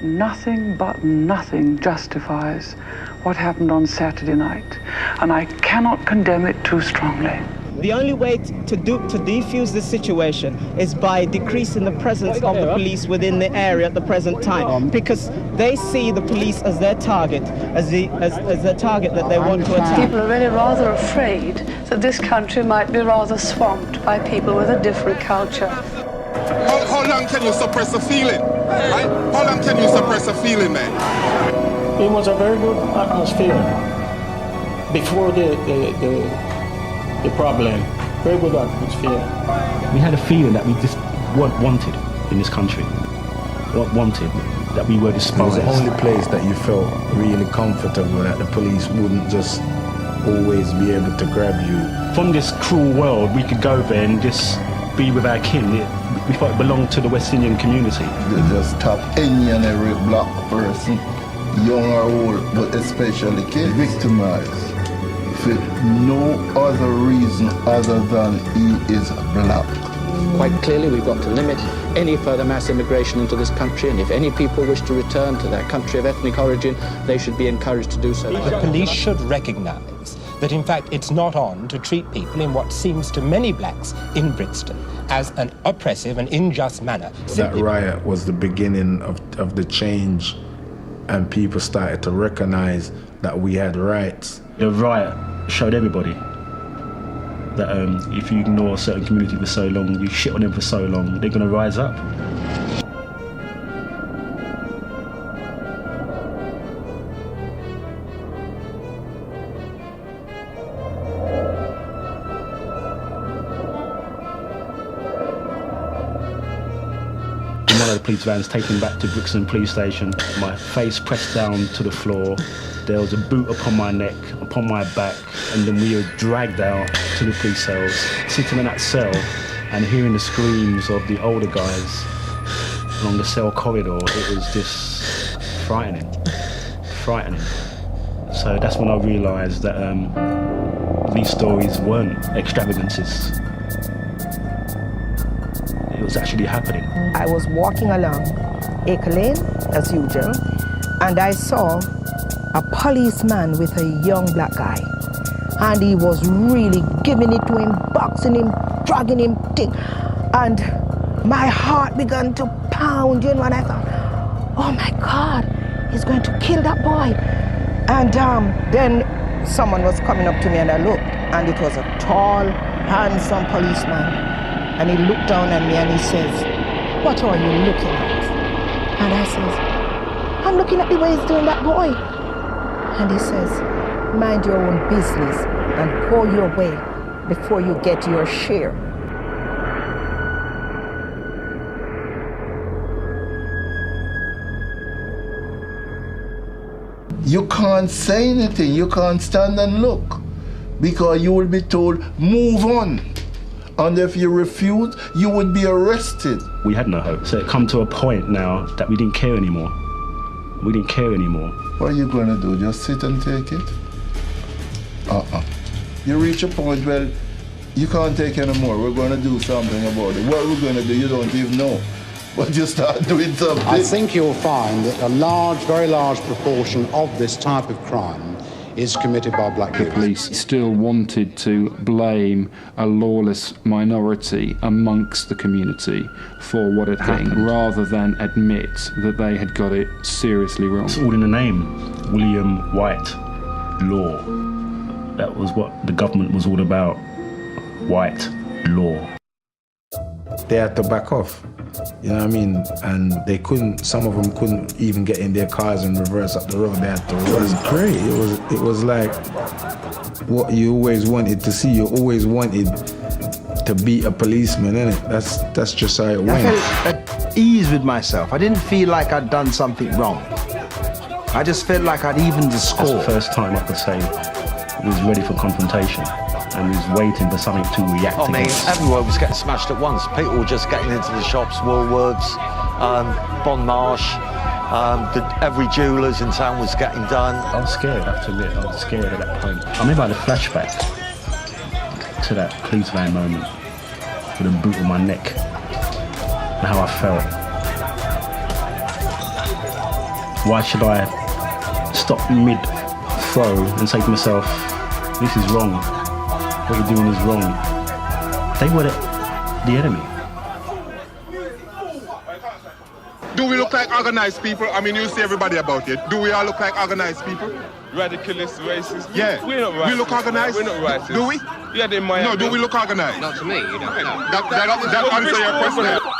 Nothing but nothing justifies what happened on Saturday night, and I cannot condemn it too strongly. The only way to defuse this situation is by decreasing the presence of the police within the area at the present time, because they see the police as their target, as the target that they want to attack. People are really rather afraid that this country might be rather swamped by people with a different culture. How long can you suppress a feeling? Right? How long can you suppress a feeling, man? It was a very good atmosphere before the problem. Very good atmosphere. We had a feeling that we just weren't wanted in this country. Weren't wanted, that we were despised. It was the only place that you felt really comfortable, that the police wouldn't just always be able to grab you. From this cruel world, we could go there and just be with our kin. We thought it belonged to the West Indian community. They just stop any and every black person, young or old, but especially kids, victimized for no other reason other than he is black. Quite clearly, we've got to limit any further mass immigration into this country, and if any people wish to return to their country of ethnic origin, they should be encouraged to do so. The police should recognise that, in fact, it's not on to treat people in what seems to many blacks in Brixton as an oppressive and unjust manner. That riot was the beginning of the change, and people started to recognise that we had rights. The riot showed everybody that if you ignore a certain community for so long, you shit on them for so long, they're going to rise up. One of the police vans taken back to Brixton Police Station, my face pressed down to the floor, there was a boot upon my neck, upon my back, and then we were dragged out to the police cells. Sitting in that cell and hearing the screams of the older guys along the cell corridor, it was just frightening. So that's when I realised that these stories weren't extravagances. It was actually happening. I was walking along Acre Lane, as usual, and I saw a policeman with a young black guy. And he was really giving it to him, boxing him, dragging him, and my heart began to pound, and I thought, oh my God, he's going to kill that boy. And then someone was coming up to me and I looked, and it was a tall, handsome policeman. And he looked down at me and he says, what are you looking at? And I says, I'm looking at the way he's doing that boy. And he says, mind your own business and go your way before you get your share. You can't say anything, you can't stand and look, because you will be told, move on. And if you refuse, you would be arrested. We had no hope. So it come to a point now that we didn't care anymore. We didn't care anymore. What are you going to do? Just sit and take it? You reach a point where you can't take anymore. We're going to do something about it. What we're going to do, you don't even know. But you start doing something. I think you'll find that a large, very large proportion of this type of crime is committed by black people. The police still wanted to blame a lawless minority amongst the community for what had happened, rather than admit that they had got it seriously wrong. It's all in the name. William White law. That was what the government was all about. White law. They had to back off. You know what I mean? And they couldn't, some of them couldn't even get in their cars and reverse up the road. They had to run. It was great. It was like what you always wanted to see. You always wanted to be a policeman, innit? That's just how it went. I felt at ease with myself. I didn't feel like I'd done something wrong. I just felt like I'd evened the score. That's the first time I could say I was ready for confrontation. And was waiting for something to react against. Everyone was getting smashed at once. People were just getting into the shops, Woolworths, Bon Marsh, every jeweller's in town was getting done. I was scared, I have to admit, I was scared at that point. I remember I had a flashback to that police van moment with a boot on my neck and how I felt. Why should I stop mid-throw and say to myself, this is wrong, what you're doing is wrong? They were the enemy. Do we look like organized people? I mean, you see everybody about it. Do we all look like organized people? Radicalist, racist. Yeah. We're not racist. We look organized? We're not racist. Do we? Yeah, they might. No, do we look organized? Not to me, you don't know. That answer your question.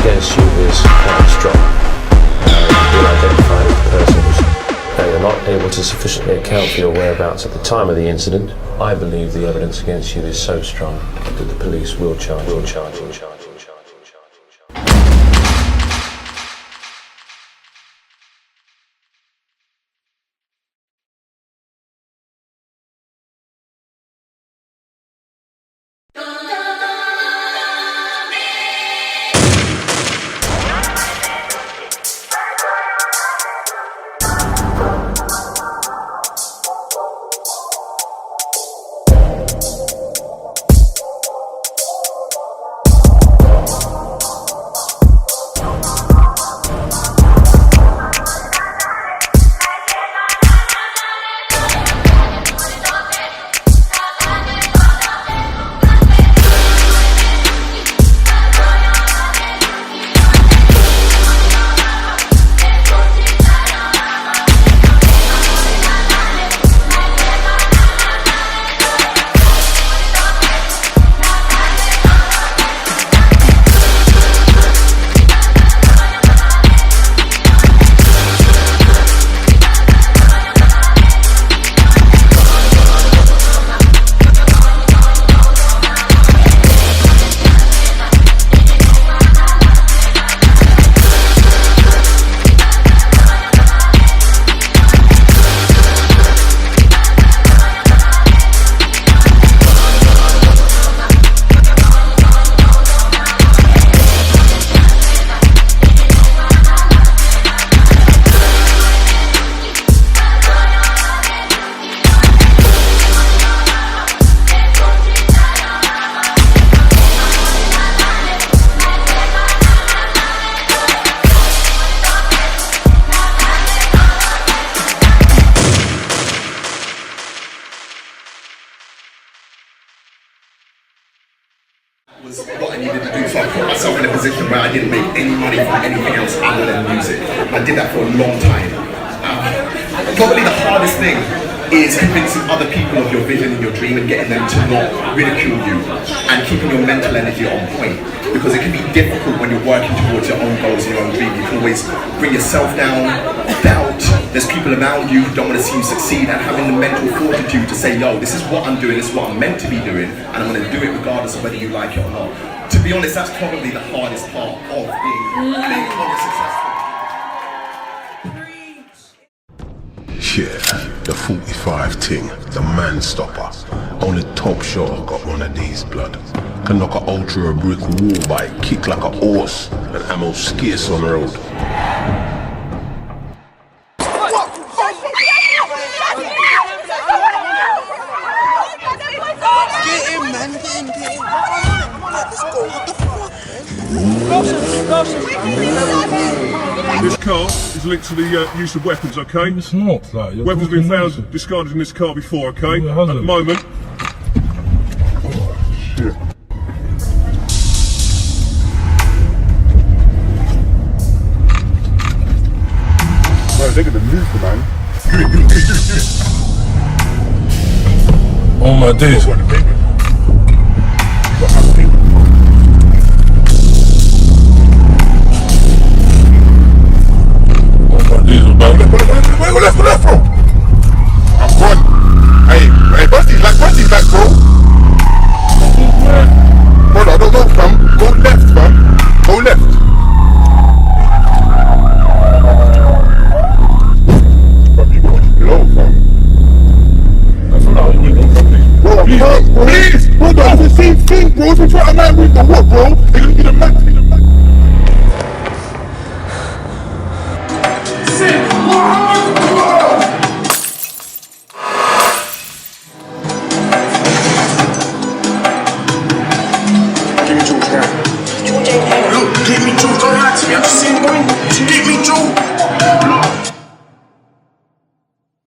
against you is quite strong. You've identified as the person who's you're not able to sufficiently account for your whereabouts at the time of the incident. I believe the evidence against you is so strong that the police will charge. Was what I needed to do, so I put myself in a position where I didn't make any money from anything else other than music. I did that for a long time. Probably the hardest thing is convincing other people of your vision and your dream and getting them to not ridicule you and keeping your mental energy on point, because it can be difficult when you're working towards your own goals and your own dream. You can always bring yourself down, doubt. There's people around you who don't want to see you succeed, and having the mental fortitude to say, yo, this is what I'm doing, this is what I'm meant to be doing, and I'm going to do it regardless of whether you like it or not. To be honest, that's probably the hardest part of being successful. Yeah, the 45 ting, the man stopper. Only top shot got one of these, blood. Can knock a ultra a brick wall by, kick like a horse, and ammo scarce on the road. Get in, man, get in. Let's go, what the fuck, man? This car is linked to the use of weapons, okay? It's not, like, weapons have been found discarded in this car before, okay? At the moment. Oh, shit. Right, they're gonna move, man. Oh my days. Where that from? I'm gone. Hey, bust these back, bro. Brother, I don't know, fam. Go left, fam. Go left. Fam, you got to low, fam. Bro, please, hold on, it's the same thing, bro. If you try to man with the what, bro?